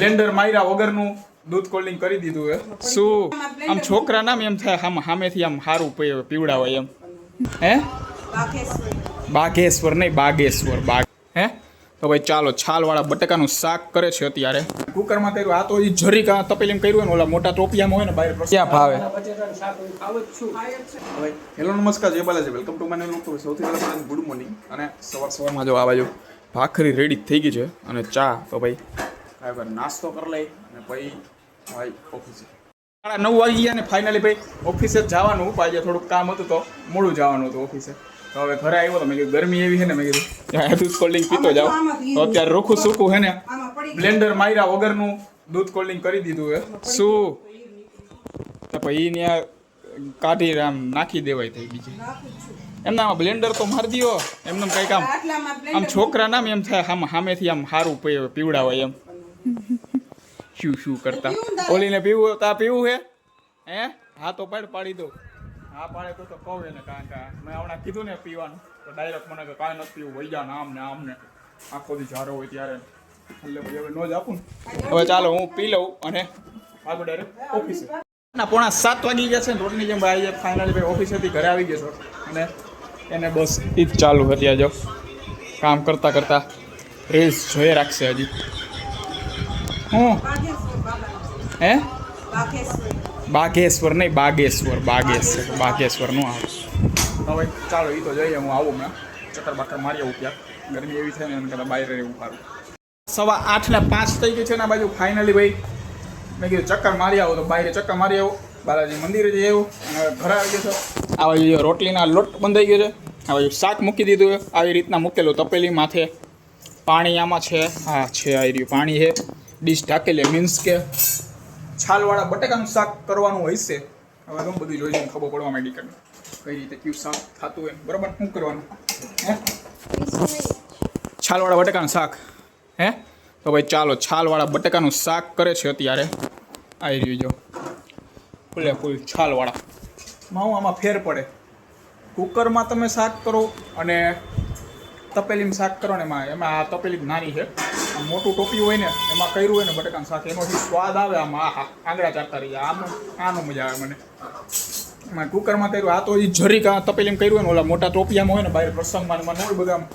Blender માર્યા વગરનું દૂધ કોલ્ડિંગ કરી દીધું હે. શું આમ છોકરા નામ એમ થાય આમ સામેથી આમ સારું પીવડાવાય એમ. હે બાગેશ્વર નહીં બાગેશ્વર બાગ. હે તો ભાઈ ચાલો છાલવાળા બટાકાનું શાક કરે છે અત્યારે. કુકરમાં કર્યું આ તો એ જરીક તપેલીમાં કર્યું ને ઓલા મોટા ટોપિયામાં હોય ને બહાર ક્યાં ભાવે. હેલો નમસ્કાર જય Balaji welcome to my new vlog. સૌથી પહેલાં ગુડ મોર્નિંગ અને સવારમાં જો આ બાજુ ભાખરી રેડી થઈ ગઈ છે અને ચા તો ભાઈ નાસ્તો કરી લઈ અને પછી ભાઈ ઓફિસે 9:30 વાગી ગયા ને ફાઇનલી ભાઈ ઓફિસે જ જવાનું. આજે થોડુંક કામ હતું તો મોડું જવાનું હતું ઓફિસે. તો હવે ઘરે આવ્યો તો મેં કીધું ગરમી એવી છે ને મેં કીધું દૂધ કોલ્ડિંગ પીતો જાવ. તો અત્યારે રૂખું સૂકું છે ને બ્લેન્ડર માર્યા વગરનું દૂધ કોલ્ડિંગ કરી દીધું હે. શું તો પછી ત્યાં કાઢી આમ નાખી દેવાય થઈ બીજી એમના બ્લેન્ડર તો મારી દીધો એમને કંઈક આમ છોકરા નામ એમ થાય આમ સામેથી આમ સારું પીવડાવાય એમ. શું કરતા ઓલીને પીવું તા પીવું હે હે હા તો પાડી દો. હા પાડે તો કહું એને કારણ કે મેં હમણાં કીધું ને પીવાનું તો ડાયરેક્ટ મને કે કાંઈ નથી પીવું વહી જા ને આમ ને આખો દી ઝારો હોય ત્યારે એટલે ભાઈ હવે ન જ આપું ને. હવે ચાલો હું પી લઉં અને આગળ ડાયરેક્ટ ઓફિસે. ના 6:45 વાગી ગયા છે ને રોડની જેમ ભાઈ ફાઇનલી ભાઈ ઓફિસેથી ઘરે આવી ગયો છો અને એને બસ એ જ ચાલુ હતી જો કામ કરતાં રીલ્સ જોઈએ રાખશે હજી. હું હે બાગેશ્વર નહીં બાગેશ્વરનું આવે. હવે ચાલો એ તો જઈએ હું આવું મેં ચક્કર મારી આવું ક્યાંક. ગરમી એવી છે ને એને કરતાં બહાર રહેવું સારું. 7:08:05 થઈ ગઈ છે ને આ બાજુ ફાઇનલી ભાઈ મેં કીધું ચક્કર મારી આવું તો બહાર ચક્કર મારી આવું બાલાજી મંદિરે જઈ આવ્યું અને હવે ઘરે આવી ગયો છે. આ બાજુ રોટલીના લોટ બંધાઈ ગયો છે. આ બાજુ શાક મૂકી દીધું આવી રીતના મૂકેલું તપેલી માથે. પાણી આમાં છે હા છે આવી રહ્યું પાણી છે. ડીશ ઢાકેલી મીન્સ કે છાલવાળા બટાકાનું શાક કરવાનું હોય છે. હવે ઘણું બધું જોઈ જઈને ખબર પડવા માંડી કે કઈ રીતે કયું શાક થતું હોય બરાબર શું કરવાનું હે છાલવાળા બટાકાનું શાક. હે તો ભાઈ ચાલો છાલવાળા બટાકાનું શાક કરે છે અત્યારે. આવી રહ્યું જો ફૂલ છાલવાળા માં હું આમાં ફેર પડે. કુકરમાં તમે શાક કરો અને તપેલીમાં શાક કરો ને એમાં આ તપેલી નાની છે. મોટું ટોપી હોય ને એમાં કર્યું હોય ને બટાકાનું શાક એમાંથી સ્વાદ આવે આમાં આંગળા ચાટતા રહી જાય આનો મજા આવે મને. એમાં કુકરમાં કર્યું આ તો એ જરીક તપેલીમાં કર્યું હોય ને ઓલા મોટા ટોપિયામાં હોય ને બહાર પ્રસંગમાં હોય બધા આમ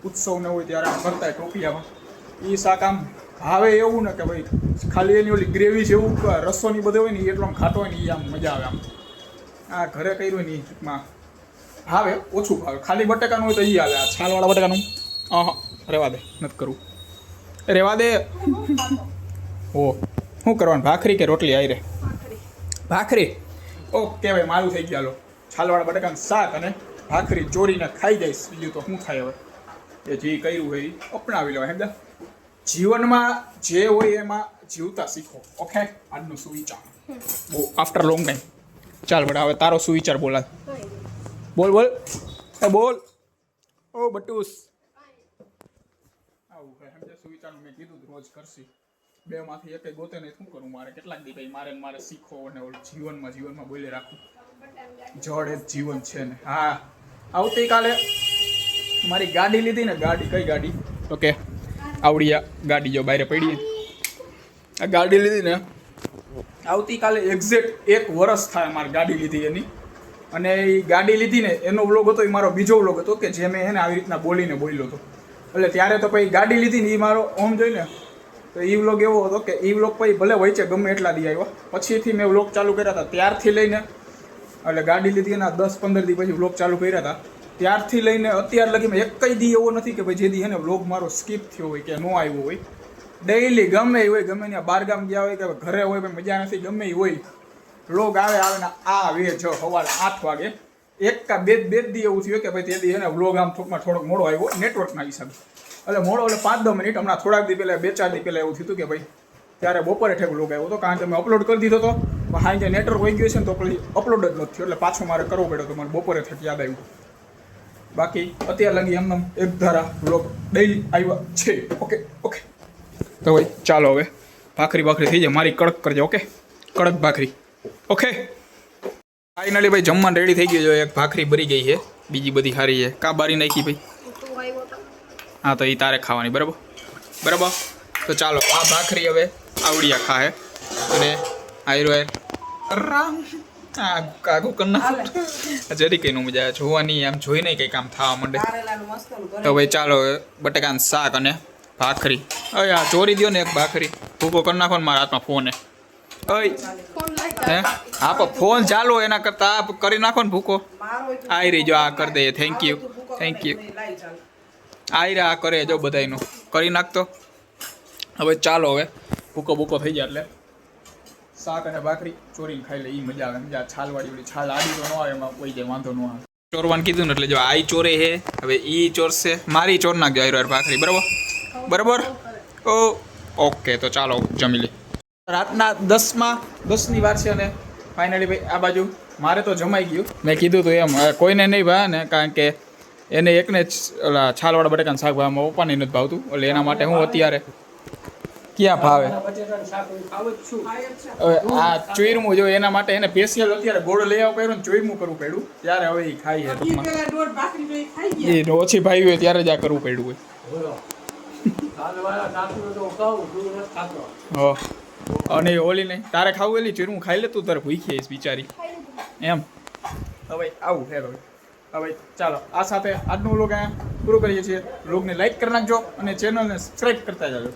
ઉત્સવ ને હોય ત્યારે આમ કરતા હોય ટોપિયામાં એ શાક આમ ભાવે એવું ને કે ભાઈ ખાલી એની ઓલી ગ્રેવી જેવું રસોની બધે હોય ને એટલો આમ ખાટો હોય ને એ આમ મજા આવે આમ. આ ઘરે કર્યું હોય ને એ ટૂંકમાં ભાવે ઓછું ભાવે. ખાલી બટાકાનું હોય તો એ હાલે. આ છાલવાળા બટાકાનું રહેવા દે નથી કરવું રેવા દે. ઓ શું કરવાનું ભાખરી કે રોટલી આવી રે ભાખરી. ઓકે ભાઈ મારું થઈ ગયા લો છાલવાળા બટાકાનું શાક અને ભાખરી ચોરીને ખાઈ જઈશ. બીજું તો શું થાય હવે એ જે કર્યું હોય એ અપનાવી લો. હેમદા જીવનમાં જે હોય એમાં જીવતા શીખો. ઓકે આજનો સુવિચાર બહુ આફ્ટર લોંગ ટાઈમ. ચાલ બટા હવે તારો સુવિચાર બોલા બોલ બોલ ઓ બટુસ. સુવિચાર મેં કીધું રોજ કરશી. બેમાંથી એક ગોતે નહીં શું કરું મારે કેટલાક દી ભાઈ મારે શીખો અને જીવનમાં બોલે રાખું. જડ એ જીવન છે ને. હા આવતીકાલે મારી ગાડી લીધી ને ગાડી કઈ ગાડી તો કે આવડી ગાડી જો બહાર પડી આ ગાડી લીધી ને આવતીકાલે એક્ઝેક્ટ 1 વર્ષ થાય મારી ગાડી લીધી એની. અને એ ગાડી લીધી ને એનો વ્લોગ હતો એ મારો બીજો વ્લોગ હતો કે જે મેં એને આવી રીતના બોલીને બોલ્યો હતો. એટલે ત્યારે તો પછી ગાડી લીધી ને એ મારો ઓમ જોઈને તો એ વ્લોગ એવો હતો કે એ વ્લોગ પછી ભલે વચ્ચે ગમે એટલા દી આવ્યા પછીથી મેં વ્લોગ ચાલુ કર્યા હતા ત્યારથી લઈને એટલે ગાડી લીધી એના 10-15 દી પછી વ્લોગ ચાલુ કર્યા હતા ત્યારથી લઈને અત્યાર લગી મેં એક દી એવો નથી કે ભાઈ જે દી એને વ્લોગ મારો સ્કીપ થયો હોય કે ન આવ્યો હોય. ડેઈલી ગમે એ હોય ગમે ત્યાં બહારગામ ગયા હોય કે ઘરે હોય ભાઈ મજા નથી ગમે એ હોય વ્લોગ આવે ને આવે જો સવારે 8 વાગે. એક કા બે દી એવું થયું કે ભાઈ તે દી એને વ્લોગ આમ થોડોક મોડો આવ્યો નેટવર્કના હિસાબે. એટલે મોડો એટલે 5-10 મિનિટ હમણાં થોડાક દી પહેલાં 2-4 દી પહેલાં એવું થયું કે ભાઈ ત્યારે બપોરે ઠેક વ્લોગ આવ્યો હતો કારણ કે મેં અપલોડ કરી દીધો હતો. હા જે નેટવર્ક હોઈ ગયું છે ને તો પછી અપલોડ જ નથી થયો એટલે પાછું મારે કરવું પડ્યો તો મને બપોરે થેક યાદ આવ્યું. બાકી અત્યાર લગી એમને એક ધારા વ્લોગ ડેઈલી આવ્યા છે. ઓકે તો ભાઈ ચાલો હવે ભાખરી થઈ જાય મારી કડક કરજો. ઓકે કડક ભાખરી. ઓકે ફાઇનલી ભાઈ જમવાનું રેડી થઈ ગયું છે. એક ભાખરી ભરી ગઈ છે બીજી બધી સારી છે. કા બારી નાખી ભાઈ હા તો એ તારે ખાવાની બરાબર. તો ચાલો આ ભાખરી હવે આવડિયા ખાહે અને આયરો રામ કાગો કરના જરી કઈ નું મજા જોવાની આમ જોઈને કઈ કામ થવા માંડે તો ભાઈ ચાલો બટાકાનું શાક અને ભાખરી અય આ ચોરી દો ને એક ભાખરી ભૂકો કરી નાખો ને મારા હાથમાં ફોન હે હા પણ ફોન ચાલુ એના કરતા આ કરી નાખો ને ભૂકો આઈ રહી જો આ કરી દઈએ થેન્ક યુ આઈ રહ્યા કરે જો બધાયનું કરી નાખતો હવે ચાલો હવે ભૂકો બૂકો થઈ જાય એટલે શાક અને ભાખરી ચોરીને ખાઈ લે એ મજા આવે મજા છાલવાળી ઓલી છાલ આડી તો ન આવે એમાં કોઈ જાય વાંધો ન આવે ચોરવાનું કીધું ને એટલે જો આઈ ચોરે હે હવે ઈ ચોરશે મારી ચોર નાખજો આયરો ભાખરી બરાબર ઓકે તો ચાલો જમી લે રાતના 10ની વાર છે અને ફાઇનલી ભાઈ આ બાજુ મારે તો જમાઈ ગયું મેં કીધું તો એમ કોઈને નહીં ભાવે ને કારણ કે એને એકને જ ઓલા છાલવાળા બટાકાનું શાક ભાવે મારા પપ્પાને નથી ભાવતું એટલે એના માટે હું અત્યારે ક્યાં ભાવે હવે આ ચોઈરમું જો એના માટે એને સ્પેશિયલ અત્યારે ગોળ લઈ આવવું પડ્યું ને ચોઈરમું કરવું પડ્યું ત્યારે હવે એ ખાઈ એ ઓછી ભાઈ હોય ત્યારે જ આ કરવું પડ્યું હોય અને ઓલી નહીં તારે ખાવું એલી ચોઈરમું ખાઈ લે તું તારે ભૂખી આવીશ બિચારી એમ હવે આવું હે હવે ચાલો આ સાથે આજનું વ્લોગ અહીંયા પૂરું કરીએ છીએ વ્લોગને લાઈક કરી નાખજો અને ચેનલને સબસ્ક્રાઈબ કરતા જાજો